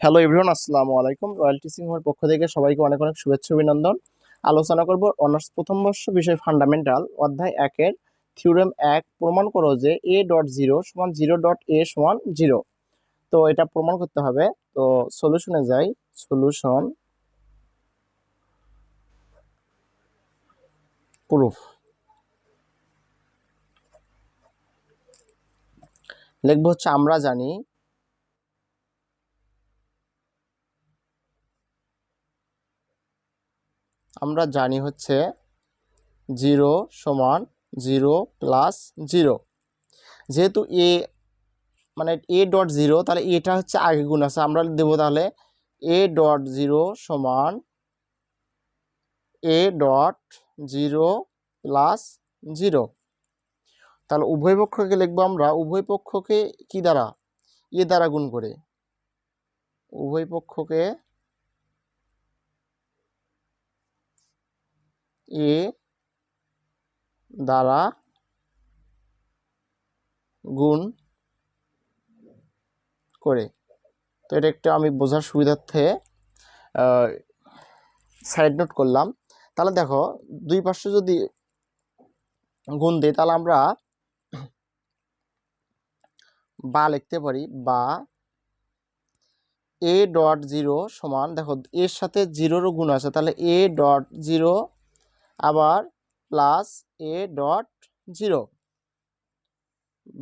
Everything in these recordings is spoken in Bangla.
হ্যালো এভরিওয়ান, আসসালামু আলাইকুম। রয়্যাল টিচিং এর পক্ষ থেকে সবাইকে অনেক অনেক শুভেচ্ছা অভিনন্দন। আলোচনা করব অনার্স প্রথম বর্ষ বিষয় ফান্ডামেন্টাল অধ্যায় 1-এর থিওরেম 1 প্রমাণ করো যে a.0 সমান 0.a সমান 0। তো এটা প্রমাণ করতে হবে। তো সলিউশনে যাই। সলিউশন প্রুফ লিখবো হচ্ছে আমরা জানি হচ্ছে 0 সমান 0 প্লাস 0। যেহেতু মানে a.0, তাহলে এটা হচ্ছে আগে গুণ আছে, আমরা দেবো তাহলে a.0 সমান a.0 প্লাস 0। তাহলে উভয় পক্ষকে লিখবো আমরা, উভয় পক্ষকে কি দ্বারা, দ্বারা গুণ করে, উভয় পক্ষকে এ দ্বারা গুণ করে। তো এটা একটা আমি বোঝার সুবিধার্থে সাইড নোট করলাম। তাহলে দেখো, দুই পাশে যদি গুণ দিই তাহলে আমরা বা লিখতে পারি, বা a.0 সমান, দেখো এর সাথে 0রও গুণ আছে, তাহলে a.0 আবার প্লাস a.0,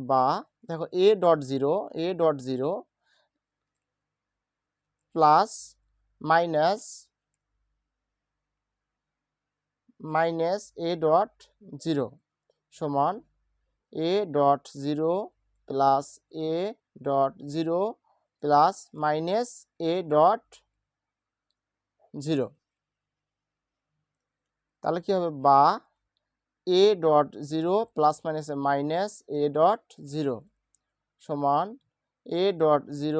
বা দেখো a.0 প্লাস মাইনাস a.0 সমান a.0 plus a.0 plus minus a.0। তাহলে কি হবে, বা a.0 প্লাস মাইনাস a.0 সমান a.0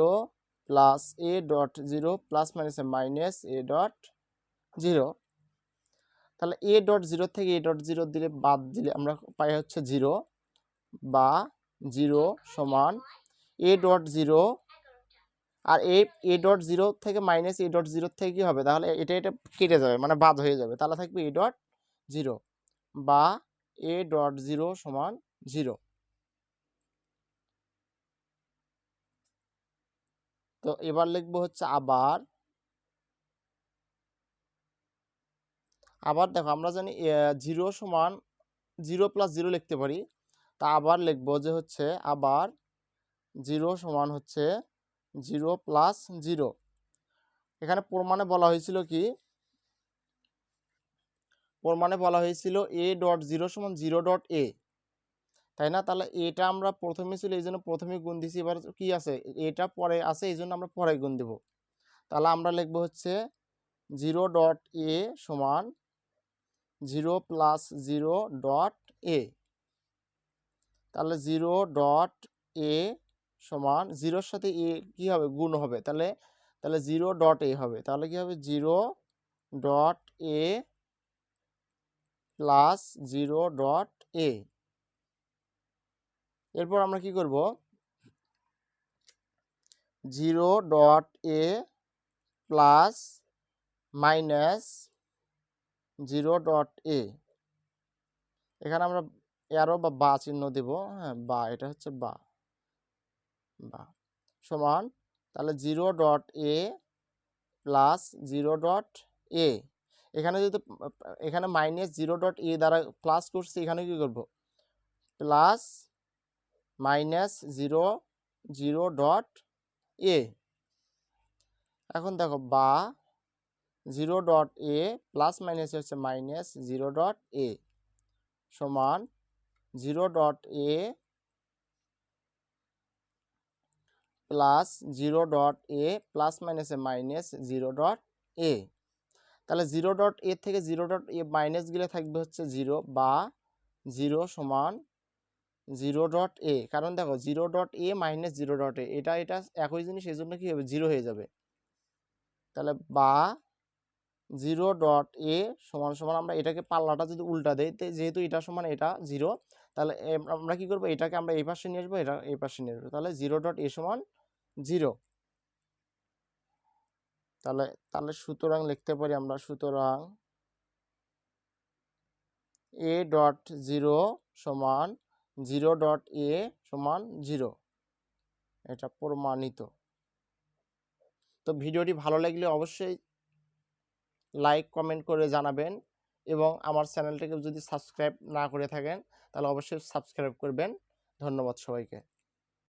plus a.0 plus minus a.0। তাহলে a.0 থেকে a.0 দিলে বাদ দিলে আমরা পাই হচ্ছে 0, বা 0 সমান a.0, আর a.0 থেকে মাইনাস a.0 থেকে কি হবে, তাহলে এটা কেটে যাবে, মানে বাদ হয়ে যাবে, তাহলে থাকবে a.0, বা a.0 সমান 0। তো এবার লিখবো হচ্ছে আবার দেখো, আমরা জানি 0 সমান 0 প্লাস 0 লিখতে পারি। তা আবার লিখবো যে হচ্ছে আবার 0 সমান হচ্ছে 0 প্লাস 0। এখানে প্রমাণে বলা হয়েছিল কি, প্রমাণে বলা হয়েছিল a.0 সমান 0.a, তাই না? তাহলে এটা আমরা প্রথমে ছিল, এই জন্য প্রথমে গুণ দিছি। এবার কি আছে, এটা পরে আছে, এই জন্য আমরা পরে গুণ দেব। তাহলে আমরা লিখবো হচ্ছে 0.a সমান 0 প্লাস 0.a। তাহলে 0.a সমান 0-র সাথে a কি হবে, গুণ হবে, তাহলে 0.a হবে। তাহলে কি হবে, 0.a প্লাস 0.a। এরপর আমরা কি করব, 0.a প্লাস মাইনাস 0.a, এখানে আমরা অ্যারো বা চিহ্ন দেব। হ্যাঁ, বা, এটা হচ্ছে বা সমান, তাহলে 0.a প্লাস 0.a। এখানে যদি এখানে মাইনাস 0.a দ্বারা প্লাস করছি, এখানে কি করব, প্লাস মাইনাস 0.a। এখন দেখো, বা 0.a প্লাস মাইনাস হচ্ছে মাইনাস 0.a সমান 0.a প্লাস 0.a প্লাস মাইনাসে মাইনাস 0.a। তাহলে 0.a থেকে 0.a মাইনাস গেলে থাকবে হচ্ছে 0, বা 0 সমান 0.a। কারণ দেখো 0.a মাইনাস 0.a, এটা একই জিনিস, এই জন্য কি হবে, 0 হয়ে যাবে। তাহলে বা 0.a সমান সমান, আমরা এটাকে পাল্লাটা যদি উল্টা দেই, যেহেতু এটা সমান এটা 0, তাহলে আমরা কি করবো, এটাকে আমরা এই পাশে নিয়ে আসবো, এটা এই পাশে নিয়ে আসবো, তাহলে 0.a সমান 0। তাহলে সুতরাং লিখতে পারি আমরা, সুতরাং a.0 সমান 0.a সমান 0, এটা প্রমাণিত। তো ভিডিওটি ভালো লাগলে অবশ্যই লাইক কমেন্ট করে জানাবেন, এবং আমার চ্যানেলটাকে যদি সাবস্ক্রাইব না করে থাকেন তাহলে অবশ্যই সাবস্ক্রাইব করবেন। ধন্যবাদ সবাইকে।